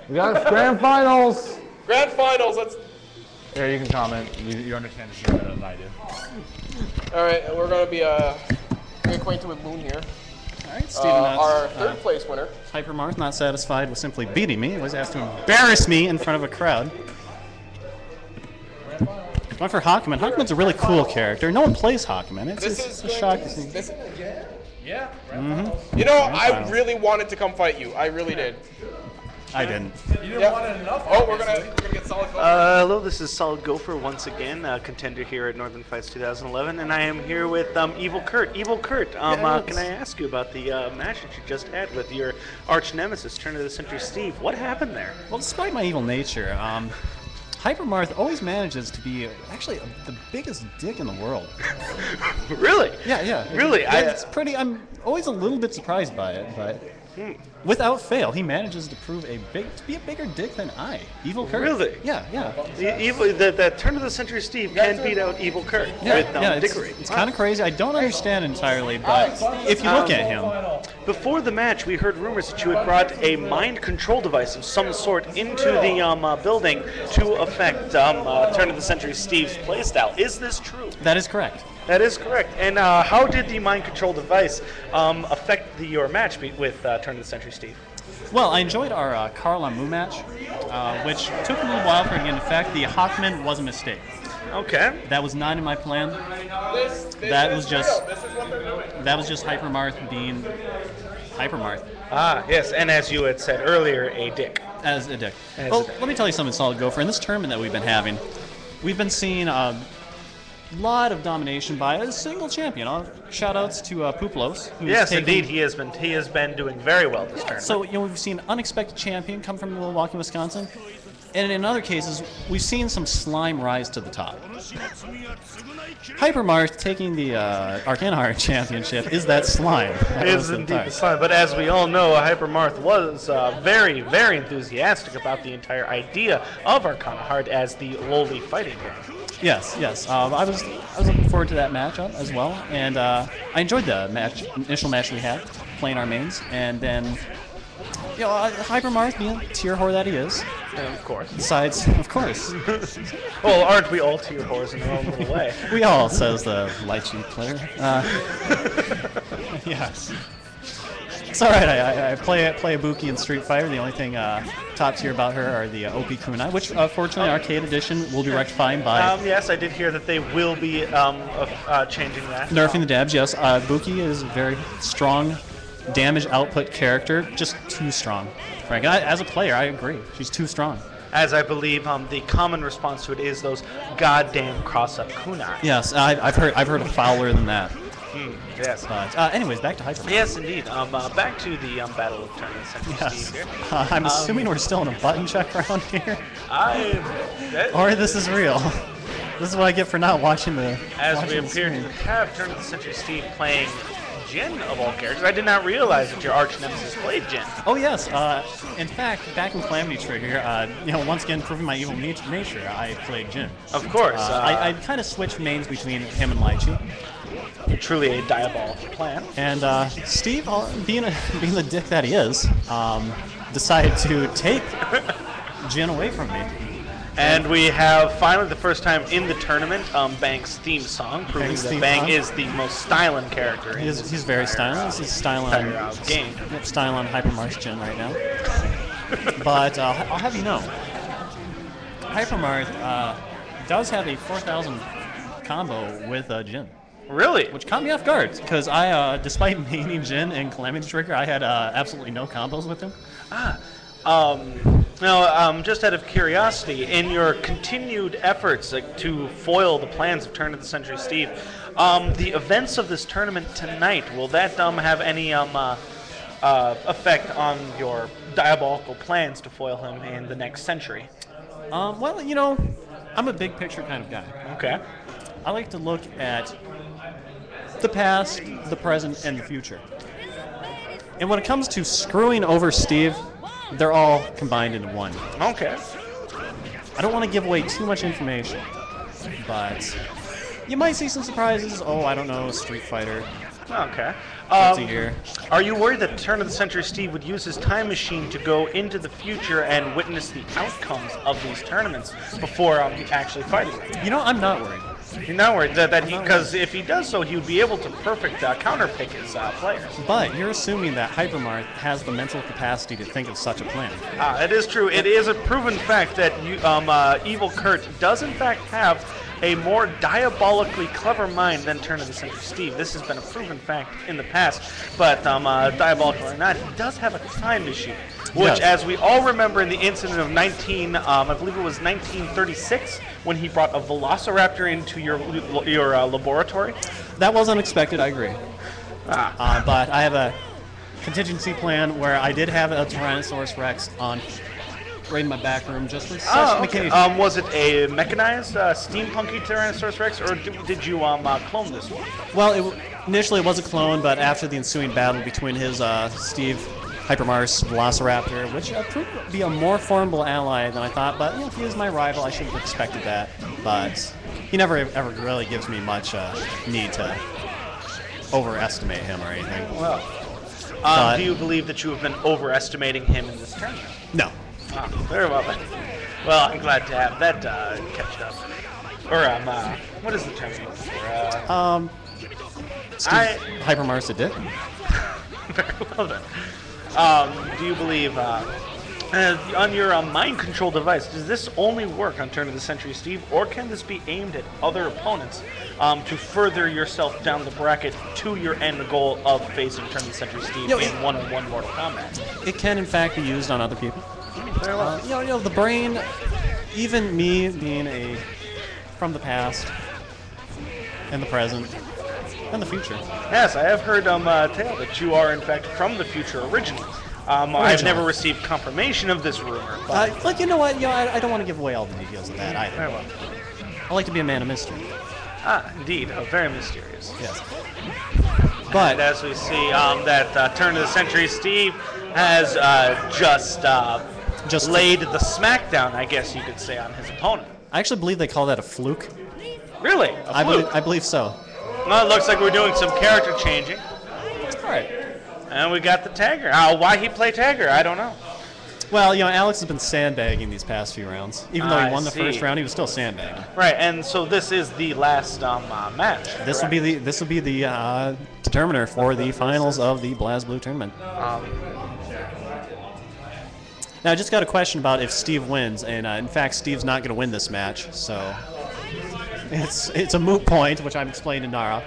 We got grand finals. Grand finals. Let's. Here, you can comment. You understand this better than I do. All right, and we're gonna be reacquainted with Moon here. All right, Steven, our third place winner. Hypermarth, not satisfied with simply beating me, was asked to embarrass me in front of a crowd. Went for Hawkman. Hawkman's a really cool character. No one plays Hawkman. It's a shock to see. Yeah. You know, I really wanted to come fight you. I really did. I didn't. You didn't want it enough. Oh, we're gonna get Solid Gopher. Hello, this is Solid Gopher once again, contender here at Northern Fights 2011, and I am here with Evil Kurt. Evil Kurt, can I ask you about the match that you just had with your arch nemesis, Turn of the Century Steve? What happened there? Well, despite my evil nature, Hypermarth always manages to be actually the biggest dick in the world. Really? Yeah. Really? It's pretty. I'm always a little bit surprised by it, but without fail, he manages to be a bigger dick than I. Evil Kurt. Really? Yeah. The Turn of the Century Steve can beat out Evil Kurt with dickery. It's kind of crazy. I don't understand entirely, but if you look at him. Before the match, we heard rumors that you had brought a mind control device of some sort into the building to affect Turn of the Century Steve's playstyle. Is this true? That is correct. That is correct. And how did the mind control device affect your match with Turn of the Century Steve? Well, I enjoyed our Carl on Moo match, which took a little while for it to get into effect. The Hawkman was a mistake. Okay. That was not in my plan. That was just Hypermarth being Hypermarth. Ah, yes, and as you had said earlier, a dick. As a dick. Let me tell you something, Solid Gopher. In this tournament that we've been having, we've been seeing a lot of domination by a single champion. Shout-outs to Puplos. Yes, indeed, he has been doing very well this tournament. So, we've seen an unexpected champion come from Milwaukee, Wisconsin. And in other cases, we've seen some slime rise to the top. Hypermarth taking the Arcanhar Championship is that slime. It is indeed the slime. But as we all know, Hypermarth was very, very enthusiastic about the entire idea of Arcanhar as the lowly fighting game. Yes. I was looking forward to that match as well, and I enjoyed the initial match we had, playing our mains, and then. Hypermarth being tier whore that he is. Yeah, of course. Besides, of course. Well, aren't we all tier whores in our own little way? We all, says the lychee player. Yes. It's all right. I play Ibuki in Street Fighter. The only thing top tier about her are the OP kunai, which fortunately Arcade Edition will be rectifying by. Yes, I did hear that they will be changing that. Nerfing the dabs. Yes, Ibuki is a very strong damage output character, just too strong. Frank, as a player, I agree. She's too strong. As I believe the common response to it is those goddamn cross-up kunai. Yes, I've heard of fouler than that. Yes. But anyways, back to Hypermarth. Yes, indeed. Back to the Battle of Turn of the Century Steve here. I'm assuming we're still in a button check round here. Or this is real. This is what I get for not watching the. As we appear to have Turn of the Century Steve playing Jin of all characters. I did not realize that your arch nemesis played Jin. Oh yes. In fact, back in Calamity Trigger, once again proving my evil nature, I played Jin. Of course. I kind of switched mains between him and Lychee. Truly a diabolical plan. And Steve, being the dick that he is, decided to take Jin away from me. And we have finally the first time in the tournament Bang's theme song, proving that Bang is the most styling character. He's very styling. He's styling game. Styling on Hypermarth's Jin right now. But I'll have you know, Hypermarth does have a 4,000 combo with Jin. Really? Which caught me off guard, because despite maining Jin and Calamity Trigger, I had absolutely no combos with him. Now, just out of curiosity, in your continued efforts to foil the plans of Turn of the Century Steve, the events of this tournament tonight, will that have any effect on your diabolical plans to foil him in the next century? Well, I'm a big picture kind of guy. Okay. I like to look at the past, the present, and the future. And when it comes to screwing over Steve, they're all combined into one. Okay. I don't want to give away too much information, but you might see some surprises. Oh, I don't know, Street Fighter. Okay. Once a year. Are you worried that Turn of the Century Steve would use his time machine to go into the future and witness the outcomes of these tournaments before actually fighting them? You know, I'm not worried. You're not worried that he, because if he does so, he would be able to perfect counterpick his players. But you're assuming that Hypermarth has the mental capacity to think of such a plan. It is true. It is a proven fact that Evil Kurt does in fact have a more diabolically clever mind than Turn of the Century Steve. This has been a proven fact in the past, but diabolical or not, he does have a time machine, which, as we all remember in the incident of I believe it was 1936, when he brought a velociraptor into your laboratory. That was unexpected, I agree. But I have a contingency plan where I did have a Tyrannosaurus Rex right in my back room just for such an occasion. Was it a mechanized, steampunky Tyrannosaurus Rex, or did you clone this one? Well, initially it was a clone, but after the ensuing battle between his Steve Hypermarth's Velociraptor, which proved to be a more formidable ally than I thought, but if he is my rival, I should have expected that. But he never ever really gives me much need to overestimate him or anything. Well, do you believe that you have been overestimating him in this tournament? No. Very well then. Well, I'm glad to have that catched up. Or what is the term you're looking for? Steve Hypermarth's a dick. Very well then. Do you believe on your mind control device, does this only work on Turn of the Century Steve, or can this be aimed at other opponents to further yourself down the bracket to your end goal of facing Turn of the Century Steve in one-on-one Mortal Kombat? It can, in fact, be used on other people. Very well. The brain, even me being from the past and the present and the future. Yes, I have heard tale that you are in fact from the future originally. I've never received confirmation of this rumor. But you know what? I don't want to give away all the details of that either. Very well. I like to be a man of mystery. Indeed, very mysterious. Yes. But and as we see, that Turn of the Century Steve has just laid the smackdown, I guess you could say, on his opponent. I actually believe they call that a fluke. Really? A fluke? I believe so. Well, it looks like we're doing some character changing. All right. And we got the tagger. Why he play tagger? I don't know. Well, Alex has been sandbagging these past few rounds. Even though he won the first round, he was still sandbagging. Right, and so this is the last match. This will be the determiner for the finals of the BlazBlue tournament. Now, I just got a question about if Steve wins, and in fact, Steve's not going to win this match, so it's a moot point, which I'm explaining to Nara.